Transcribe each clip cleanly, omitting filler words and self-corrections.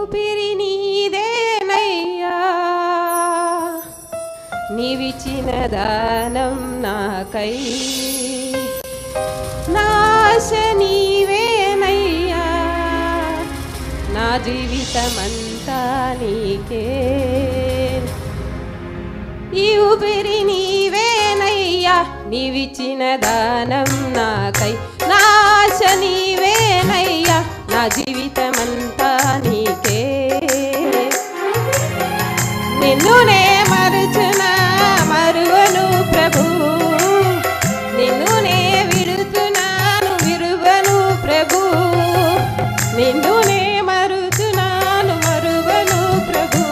ఊపిరి నీదేనయ్యా, నీవిచ్చిన దానం నాకై, నాశ నీవేనయ్యా, నా జీవితమంతా నీకే. ఈ ఊపిరి నీవేనయ్యా, నీవిచ్చిన దానం నాకై, నాశ నీవేనయ్యా, నా జీవితమంతా నీకే. నిన్నునే మరుచునా మరువను ప్రభు, నిన్నునే విడుతున్నాను విరువను ప్రభు, నిన్నునే మరుచునాను మరువను ప్రభు,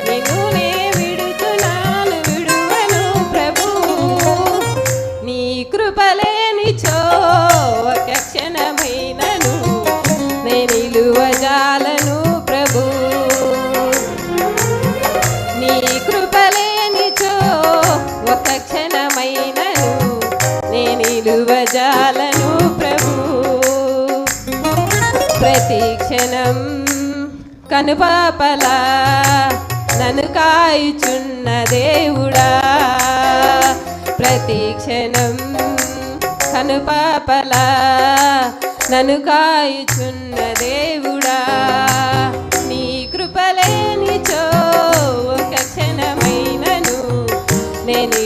నిన్నునే విడుతున్నాను విడువను ప్రభు. నీ కృపలేనిచో ఒక క్షణమైనను నే నిలువజాలను ప్రభు, నీ కృపలేనిచో ఒక క్షణమైనను నే నిలువజాలను ప్రభు. ప్రతి క్షణం కనుపాపలా నన్ను కాయుచున్న దేవుడా, ప్రతి క్షణం కనుపాపలా నన్ను కాయుచున్న దేవుడా, నీ కృపలేనిచో ఒక క్షణమైనను నేను